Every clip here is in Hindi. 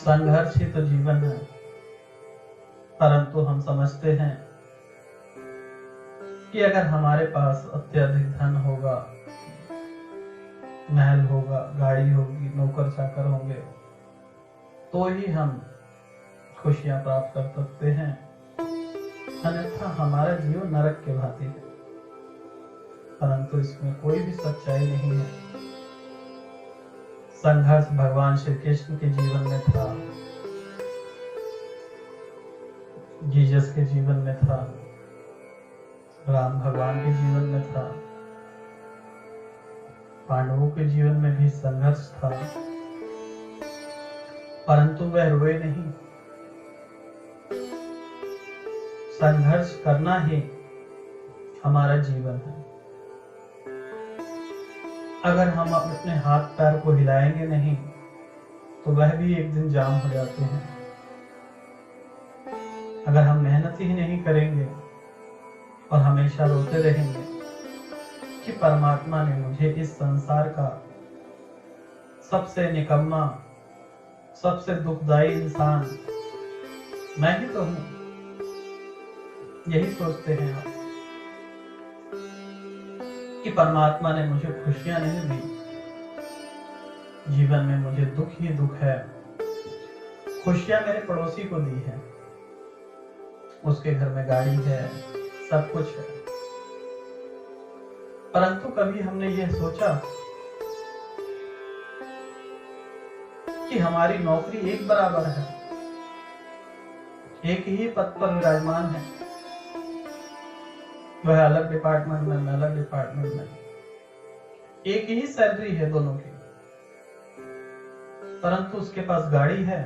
संघर्ष ही तो जीवन है, परंतु हम समझते हैं कि अगर हमारे पास अत्यधिक धन होगा, महल होगा, गाड़ी होगी, नौकर चाकर होंगे, तो ही हम खुशियां प्राप्त कर सकते हैं। अन्यथा हमारा जीवन नरक के भांति है। परंतु इसमें कोई भी सच्चाई नहीं है। संघर्ष भगवान श्री कृष्ण के जीवन में था, जीसस के जीवन में था, राम भगवान के जीवन में था, पांडवों के जीवन में भी संघर्ष था, परंतु वह रोए नहीं। संघर्ष करना ही हमारा जीवन है। अगर हम अपने हाथ पैर को हिलाएंगे नहीं तो वह भी एक दिन जाम हो जाते हैं। अगर हम मेहनत ही नहीं करेंगे और हमेशा रोते रहेंगे कि परमात्मा ने मुझे इस संसार का सबसे निकम्मा, सबसे दुखदाई इंसान मैं ही तो हूं, यही सोचते हैं आप कि परमात्मा ने मुझे खुशियां नहीं दी, जीवन में मुझे दुख ही दुख है। खुशियां मेरे पड़ोसी को दी है, उसके घर में गाड़ी है, सब कुछ है। परंतु कभी हमने यह सोचा कि हमारी नौकरी एक बराबर है, एक ही पद पर विराजमान है, वह अलग डिपार्टमेंट में, मैं अलग डिपार्टमेंट में, एक ही सैलरी है दोनों की, परंतु उसके पास गाड़ी है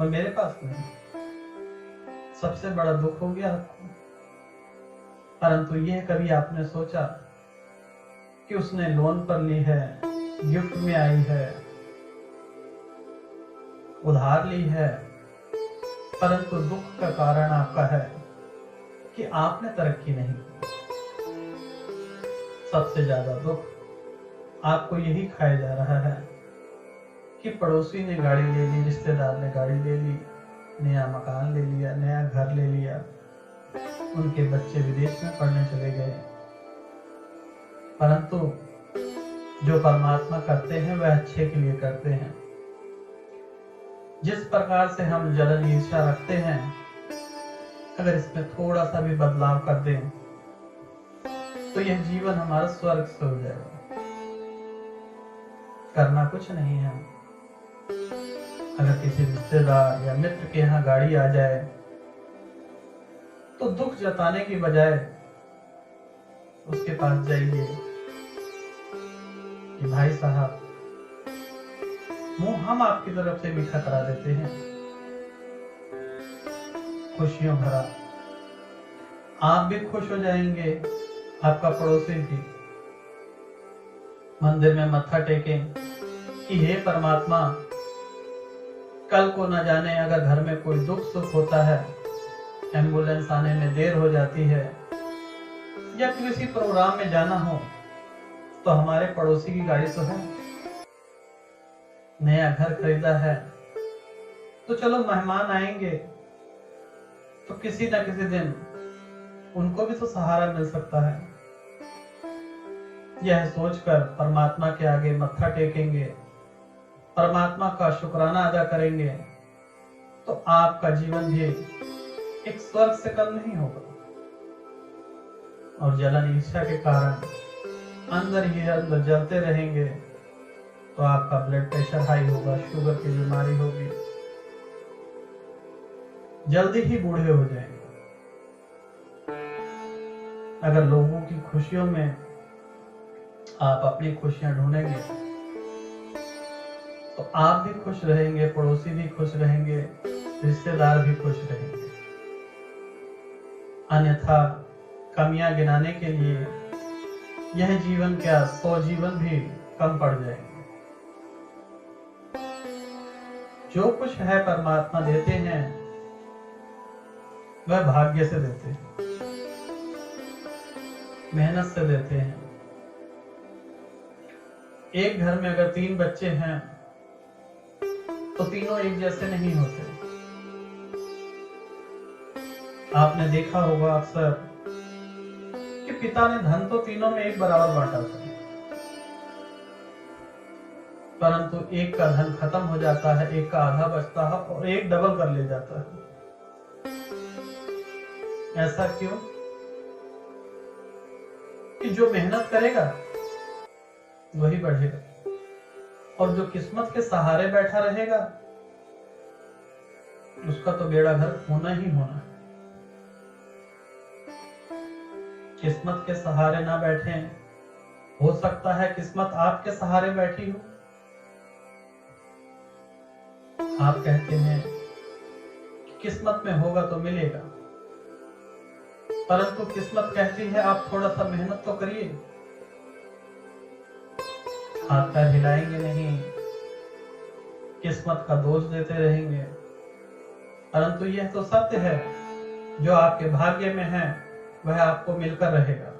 और मेरे पास नहीं। सबसे बड़ा दुख हो गया आपको। परंतु यह कभी आपने सोचा कि उसने लोन पर ली है, गिफ्ट में आई है, उधार ली है, परंतु दुख का कारण आपका है कि आपने तरक्की नहीं की। सबसे ज्यादा दुख आपको यही खाया जा रहा है कि पड़ोसी ने गाड़ी ले ली, रिश्तेदार ने गाड़ी ले ली, नया मकान ले लिया, नया घर ले लिया, उनके बच्चे विदेश में पढ़ने चले गए। परंतु जो परमात्मा करते हैं वह अच्छे के लिए करते हैं। जिस प्रकार से हम जलन ईर्ष्या रखते हैं, अगर इसमें थोड़ा सा भी बदलाव कर दें तो यह जीवन हमारा स्वर्ग से हो जाएगा। करना कुछ नहीं है। अगर किसी रिश्तेदार या मित्र के यहाँ गाड़ी आ जाए तो दुख जताने की बजाय उसके पास जाइए कि भाई साहब, मुंह हम आपकी तरफ से मीठा करा देते हैं, खुशियों भरा। आप भी खुश हो जाएंगे, आपका पड़ोसी भी। मंदिर में मत्था टेकें कि हे परमात्मा, कल को न जाने अगर घर में कोई दुख सुख होता है, एम्बुलेंस आने में देर हो जाती है या किसी प्रोग्राम में जाना हो, तो हमारे पड़ोसी की गाड़ी तो है, नया घर खरीदा है, तो चलो मेहमान आएंगे तो किसी न किसी दिन उनको भी तो सहारा मिल सकता है। यह सोचकर परमात्मा के आगे मत्था टेकेंगे, परमात्मा का शुक्राना अदा करेंगे, तो आपका जीवन भी एक स्वर्ग से कम नहीं होगा। और जलन ईर्ष्या के कारण अंदर ही अंदर जलते रहेंगे तो आपका ब्लड प्रेशर हाई होगा, शुगर की बीमारी होगी, जल्दी ही बूढ़े हो जाएंगे। अगर लोगों की खुशियों में आप अपनी खुशियां ढूंढेंगे तो आप भी खुश रहेंगे, पड़ोसी भी खुश रहेंगे, रिश्तेदार भी खुश रहेंगे। अन्यथा कमियां गिनाने के लिए यह जीवन क्या 100 जीवन भी कम पड़ जाएंगे। जो कुछ है परमात्मा देते हैं, वह भाग्य से देते हैं, मेहनत से देते हैं। एक घर में अगर 3 बच्चे हैं तो तीनों एक जैसे नहीं होते। आपने देखा होगा अक्सर कि पिता ने धन तो तीनों में एक बराबर बांटा था, परंतु एक का धन खत्म हो जाता है, एक का आधा बचता है और एक डबल कर ले जाता है। ऐसा क्यों? कि जो मेहनत करेगा वही बढ़ेगा, और जो किस्मत के सहारे बैठा रहेगा उसका तो बेड़ा गर्क होना ही होना। किस्मत के सहारे ना बैठे, हो सकता है किस्मत आपके सहारे बैठी हो। आप कहते हैं कि किस्मत में होगा तो मिलेगा, परंतु किस्मत कहती है आप थोड़ा सा मेहनत तो करिए। हाथ पैर हिलाएंगे नहीं, किस्मत का दोष देते रहेंगे, परंतु यह तो सत्य है, जो आपके भाग्य में है वह आपको मिलकर रहेगा।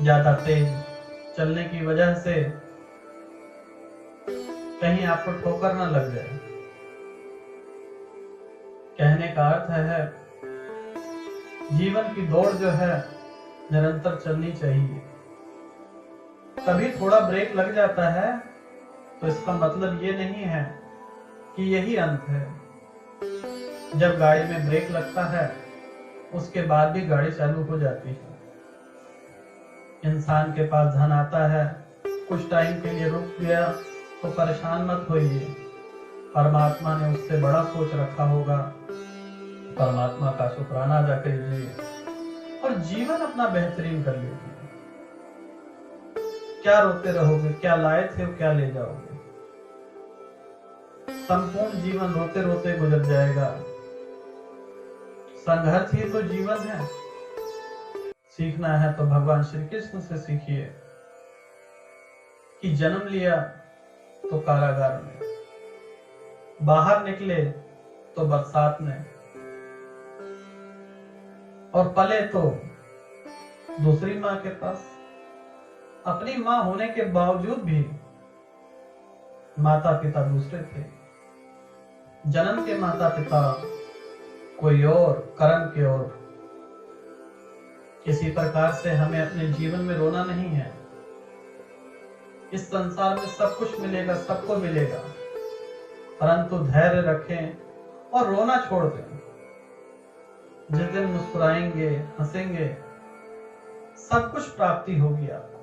ज्यादा तेज चलने की वजह से कहीं आपको ठोकर ना लग जाए। कहने का अर्थ है जीवन की दौड़ जो है निरंतर चलनी चाहिए। कभी थोड़ा ब्रेक लग जाता है तो इसका मतलब ये नहीं है कि यही अंत है। जब गाड़ी में ब्रेक लगता है उसके बाद भी गाड़ी चालू हो जाती है। इंसान के पास धन आता है, कुछ टाइम के लिए रुक गया तो परेशान मत होइए, परमात्मा ने उससे बड़ा सोच रखा होगा। परमात्मा का शुक्राना अदा कीजिए और जीवन अपना बेहतरीन कर लीजिए। क्या रोते रहोगे? क्या लाए थे क्या ले जाओगे? संपूर्ण जीवन रोते रोते गुजर जाएगा। संघर्ष ही तो जीवन है। सीखना है तो भगवान श्री कृष्ण से सीखिए कि जन्म लिया तो कारागार में, बाहर निकले तो बरसात में, और पले तो दूसरी माँ के पास। अपनी माँ होने के बावजूद भी माता पिता दूसरे थे। जन्म के माता पिता कोई और, कर्म के और। किसी प्रकार से हमें अपने जीवन में रोना नहीं है। इस संसार में सब कुछ मिलेगा, सबको मिलेगा, परंतु धैर्य रखें और रोना छोड़ दें। जिस दिन मुस्कुराएंगे, हंसेंगे, सब कुछ प्राप्ति होगी आपको।